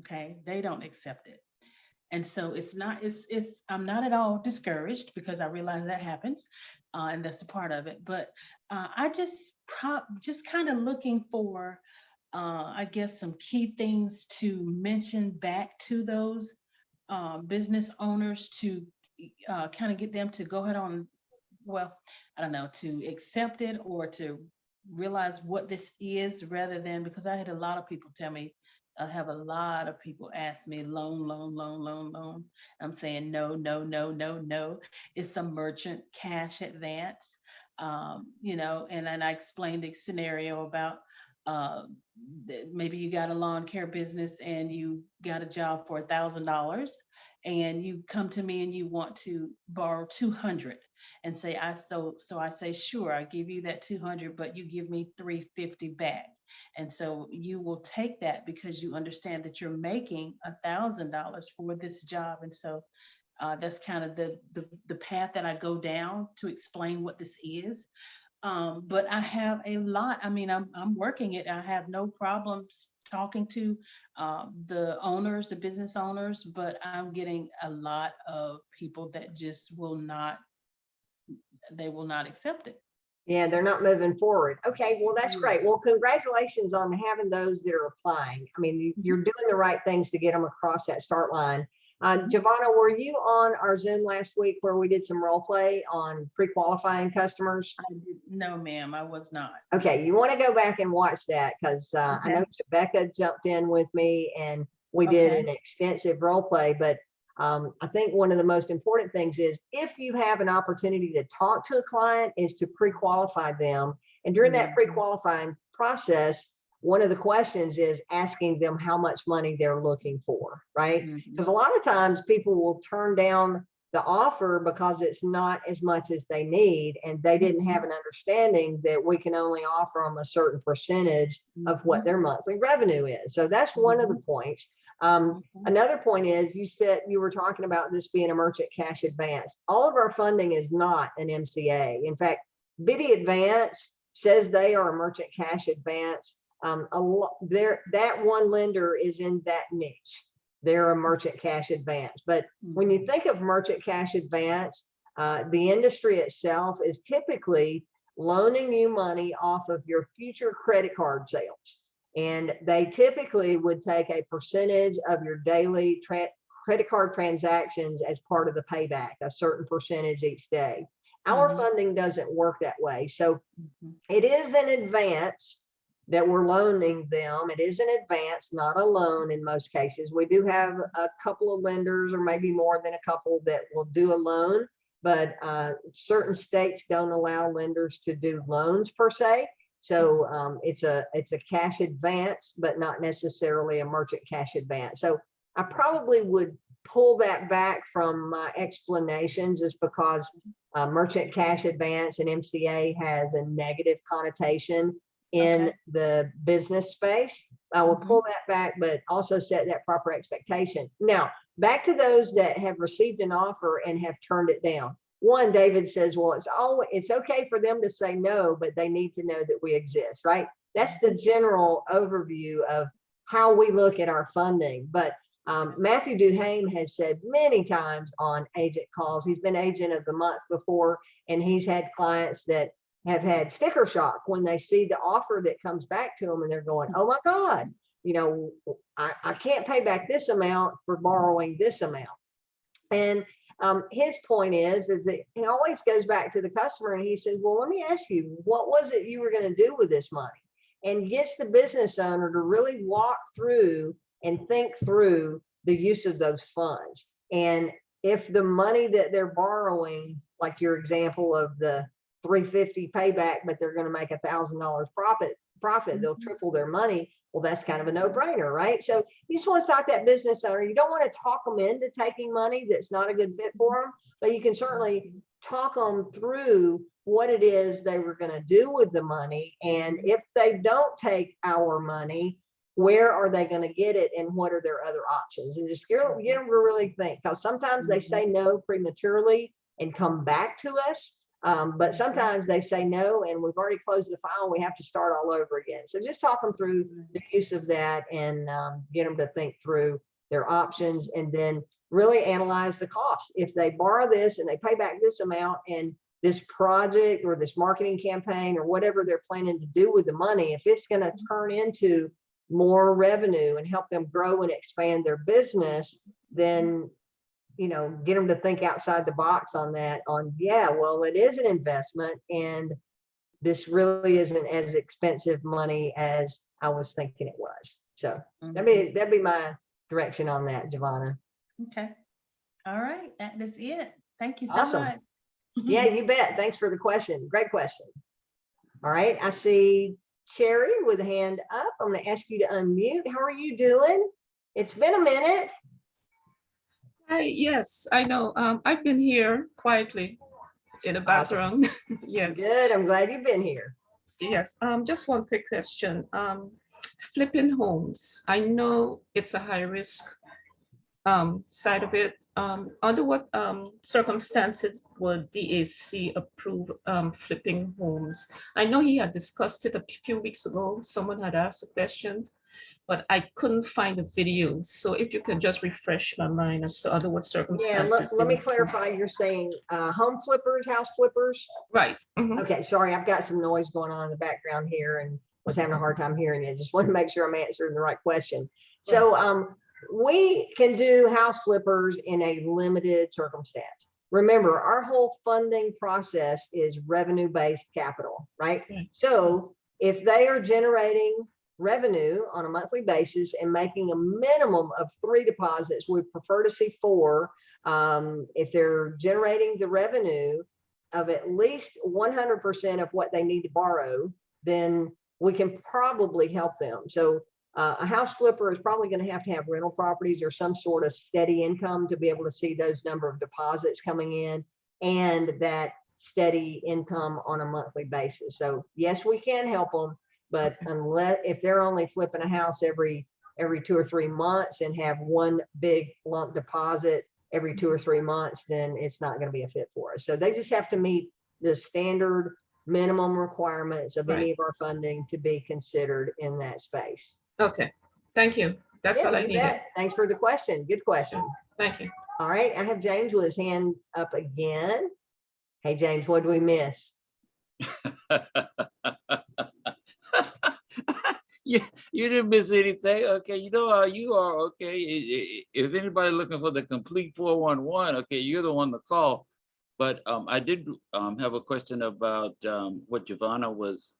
Okay, they don't accept it. And so I'm not at all discouraged because I realize that happens, and that's a part of it. But I just kind of looking for, I guess, some key things to mention back to those business owners to kind of get them to go ahead on, well, I don't know, to accept it or to realize what this is, rather than, because I had a lot of people tell me, I have a lot of people ask me loan, loan, loan, loan, loan. I'm saying no, no, no, no, no. It's a merchant cash advance. And then I explained the scenario about maybe you got a lawn care business and you got a job for $1,000, and you come to me and you want to borrow 200 and say, so I say, sure, I give you that 200, but you give me 350 back. And so you will take that because you understand that you're making $1,000 for this job. And so that's kind of the path that I go down to explain what this is. But I have a lot. I mean, I'm working it. I have no problems talking to the owners, the business owners, but I'm getting a lot of people that just will not accept it. Yeah, they're not moving forward. Okay, well, that's great. Well, congratulations on having those that are applying. I mean, you're doing the right things to get them across that start line. Giovanna, were you on our Zoom last week where we did some role play on pre-qualifying customers? No, ma'am, I was not. Okay, you want to go back and watch that because I Okay. know Rebecca jumped in with me and we did an extensive role play, but I think one of the most important things is if you have an opportunity to talk to a client is to pre-qualify them. And during that pre-qualifying process, one of the questions is asking them how much money they're looking for, right? Because a lot of times people will turn down the offer because it's not as much as they need, and they didn't have an understanding that we can only offer them a certain percentage of what their monthly revenue is. So that's one of the points. Another point is you said you were talking about this being a merchant cash advance. All of our funding is not an MCA. In fact, Biddy Advance says they are a merchant cash advance. That one lender is in that niche. They're a merchant cash advance. But when you think of merchant cash advance, the industry itself is typically loaning you money off of your future credit card sales. And they typically would take a percentage of your daily credit card transactions as part of the payback, a certain percentage each day. Our funding doesn't work that way. So it is an advance that we're loaning them. It is an advance, not a loan in most cases. We do have a couple of lenders, or maybe more than a couple, that will do a loan, but certain states don't allow lenders to do loans per se. So it's a cash advance, but not necessarily a merchant cash advance. So I probably would pull that back from my explanation, just because merchant cash advance and MCA has a negative connotation in the business space. I will pull that back, but also set that proper expectation. Now, back to those that have received an offer and have turned it down. One, David says, well, it's okay for them to say no, but they need to know that we exist, right? That's the general overview of how we look at our funding. But Matthew Duhame has said many times on agent calls, he's been agent of the month before, and he's had clients that have had sticker shock when they see the offer that comes back to them, and they're going, oh my God, you know, I can't pay back this amount for borrowing this amount. And his point is that he always goes back to the customer and he says, well, let me ask you, what was it you were going to do with this money? And gets the business owner to really walk through and think through the use of those funds. And if the money that they're borrowing, like your example of the 350 payback, but they're going to make $1,000 profit, they'll triple their money. Well, that's kind of a no-brainer, right? So you just want to talk that business owner. You don't want to talk them into taking money that's not a good fit for them, but you can certainly talk them through what it is they were going to do with the money. And if they don't take our money, where are they going to get it and what are their other options? And just get them to really think, because sometimes they say no prematurely and come back to us. But sometimes they say no and we've already closed the file and we have to start all over again. So just talk them through the use of that and get them to think through their options and then really analyze the cost. If they borrow this and they pay back this amount and this project or this marketing campaign or whatever they're planning to do with the money, if it's going to turn into more revenue and help them grow and expand their business, then get them to think outside the box on that, yeah, well, it is an investment and this really isn't as expensive money as I was thinking it was. So that'd be my direction on that, Giovanna. Okay. All right. That is it. Thank you so Awesome. much. Yeah, you bet. Thanks for the question. Great question. All right. I see Cherry with a hand up. I'm going to ask you to unmute. How are you doing? It's been a minute. Hi, yes, I know. I've been here quietly in the background. Yes. Good. I'm glad you've been here. Yes. Just one quick question. Flipping homes. I know it's a high risk side of it. Under what circumstances would DAC approve flipping homes? I know he had discussed it a few weeks ago. Someone had asked a question, but I couldn't find a video. So if you could just refresh my mind as to under what Yeah, circumstances. let me clarify. You're saying home flippers, house flippers? Right. Mhm. Okay, sorry, I've got some noise going on in the background here and was having a hard time hearing it. Just want to make sure I'm answering the right question. So we can do house flippers in a limited circumstance. Remember, our whole funding process is revenue-based capital, right? Okay. So if they are generating revenue on a monthly basis and making a minimum of 3 deposits, we prefer to see 4. If they're generating the revenue of at least 100% of what they need to borrow, then we can probably help them. So a house flipper is probably going to have rental properties or some sort of steady income to be able to see those number of deposits coming in and that steady income on a monthly basis. So yes, we can help them, but if they're only flipping a house every 2 or 3 months and have one big lump deposit every 2 or 3 months, then it's not going to be a fit for us. So they just have to meet the standard minimum requirements of any of our funding to be considered in that space. Okay, thank you. That's all I You needed. bet. Thanks for the question. Good question. Thank you. All right, I have James with his hand up again. Hey, James, what did we miss? You didn't miss anything. Okay, you know how you are. Okay, if anybody looking for the complete 411, okay, you're the one to call. But I did have a question about what Giovanna was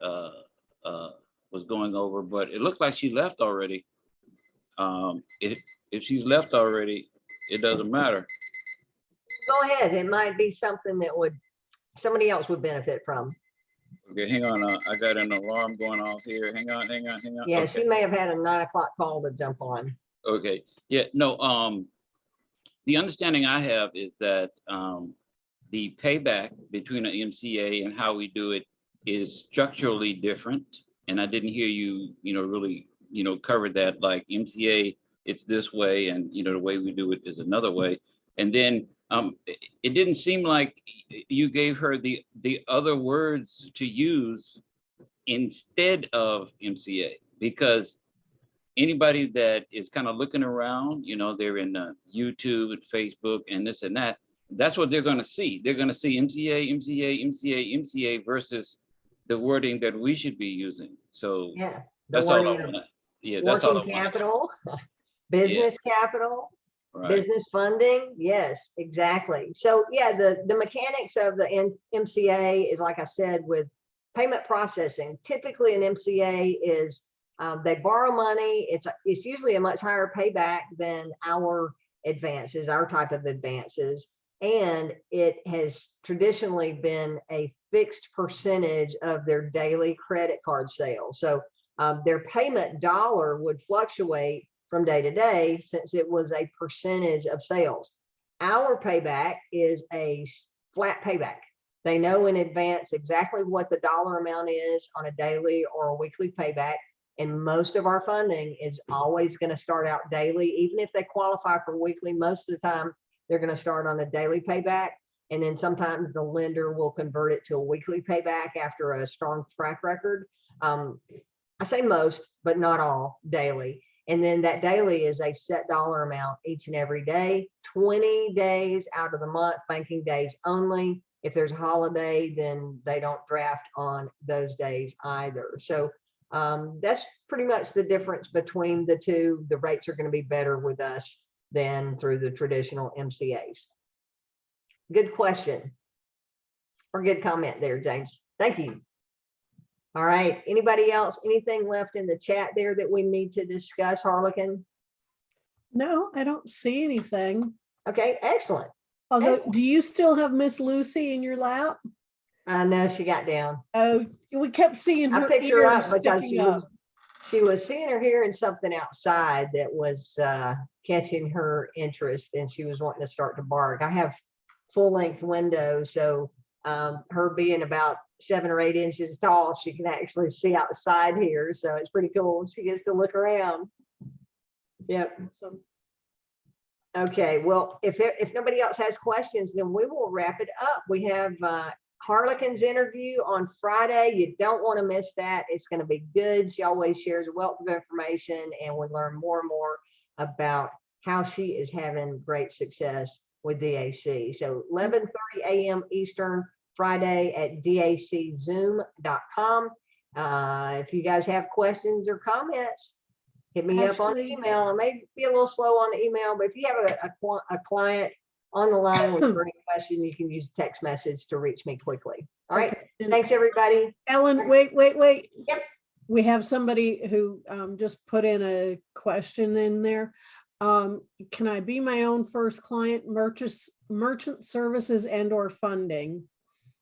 going over, but it looked like she left already. If she's left already, it doesn't matter. Go ahead. It might be something that somebody else would benefit from. Okay, hang on. I got an alarm going off here. Hang on. Yeah, Okay. she may have had a 9 o'clock call to jump on. Okay. Yeah. No. The understanding I have is that the payback between an MCA and how we do it is structurally different. And I didn't hear you, really, cover that. Like MCA, it's this way, and the way we do it is another way. And then it didn't seem like you gave her the other words to use instead of MCA, because anybody that is kind of looking around, they're in YouTube and Facebook and this and that, that's what they're going to see. They're going to see MCA versus the wording that we should be using. So yeah, that's all I want. Yeah, that's all I working want. capital, business capital. Right. Business funding, yes, exactly. So yeah, the mechanics of the MCA is, like I said, with payment processing. Typically an MCA is they borrow money. It's usually a much higher payback than our advances, our type of advances. And it has traditionally been a fixed percentage of their daily credit card sales. So their payment dollar would fluctuate from day to day, since it was a percentage of sales. Our payback is a flat payback. They know in advance exactly what the dollar amount is on a daily or a weekly payback. And most of our funding is always going to start out daily. Even if they qualify for weekly, most of the time they're going to start on a daily payback. And then sometimes the lender will convert it to a weekly payback after a strong track record. I say most, but not all, daily. And then that daily is a set dollar amount each and every day, 20 days out of the month, banking days only. If there's a holiday, then they don't draft on those days either. So that's pretty much the difference between the two. The rates are going to be better with us than through the traditional MCAs. Good question or good comment there, James. Thank you. All right. Anybody else? Anything left in the chat there that we need to discuss, Harlequin? No, I don't see anything. Okay, excellent. Although, do you still have Miss Lucy in your lap? I know she got down. Oh, we kept seeing her I picked her ears up because sticking up. she was seeing her hearing something outside that was catching her interest, and she was wanting to start to bark. I have full-length windows, so her being about 7 or 8 inches tall, she can actually see outside here. So it's pretty cool. She gets to look around. Yep. So, Okay. Well, if nobody else has questions, then we will wrap it up. We have Harlequin's interview on Friday. You don't want to miss that. It's going to be good. She always shares a wealth of information, and we learn more and more about how she is having great success with DAC. So 11:30 a.m. Eastern, Friday at daczoom.com. If you guys have questions or comments, hit me up on Actually- email. I may be a little slow on the email, but if you have a client on the line with any question, you can use text message to reach me quickly. All right. okay. And Thanks, everybody. Ellen, wait. Yep. We have somebody who just put in a question in there. Can I be my own first client, merchant services and or funding?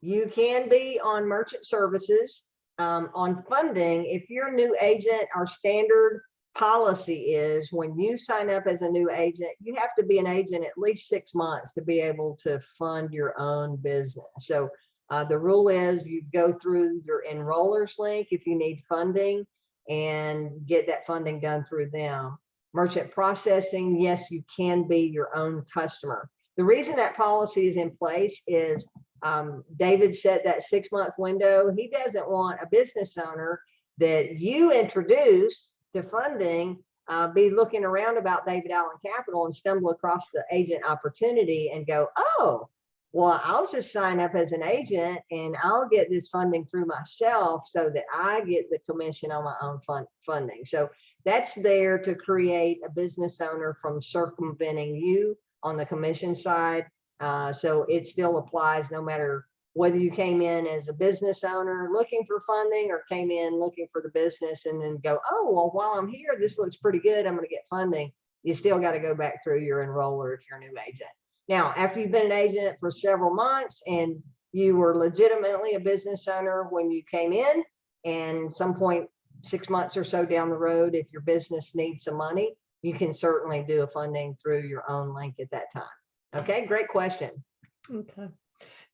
You can be on merchant services. On funding, if you're a new agent, our standard policy is when you sign up as a new agent, you have to be an agent at least 6 months to be able to fund your own business. So the rule is you go through your enrollers link if you need funding and get that funding done through them. Merchant processing, yes, you can be your own customer. The reason that policy is in place is David said that 6-month window. He doesn't want a business owner that you introduce to funding be looking around about David Allen Capital and stumble across the agent opportunity and go, oh, well, I'll just sign up as an agent and I'll get this funding through myself so that I get the commission on my own funding. So that's there to create a business owner from circumventing you on the commission side. So it still applies no matter whether you came in as a business owner looking for funding or came in looking for the business and then go, oh, well, while I'm here, this looks pretty good, I'm going to get funding. You still got to go back through your enroller if you're a new agent. Now, after you've been an agent for several months and you were legitimately a business owner when you came in, and some point 6 months or so down the road, if your business needs some money, you can certainly do a funding through your own link at that time. Okay, great question. Okay.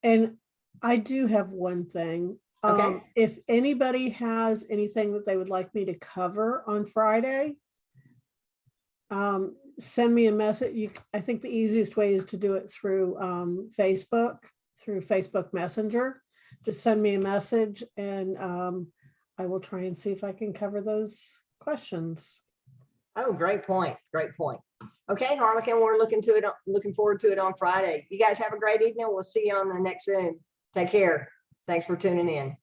And I do have one thing. Okay. If anybody has anything that they would like me to cover on Friday, send me a message. I think the easiest way is to do it through Facebook Messenger. Just send me a message and I will try and see if I can cover those questions. Oh, great point. Great point. Okay, Harlequin, we're looking forward to it on Friday. You guys have a great evening. We'll see you on the next Zoom. Take care. Thanks for tuning in.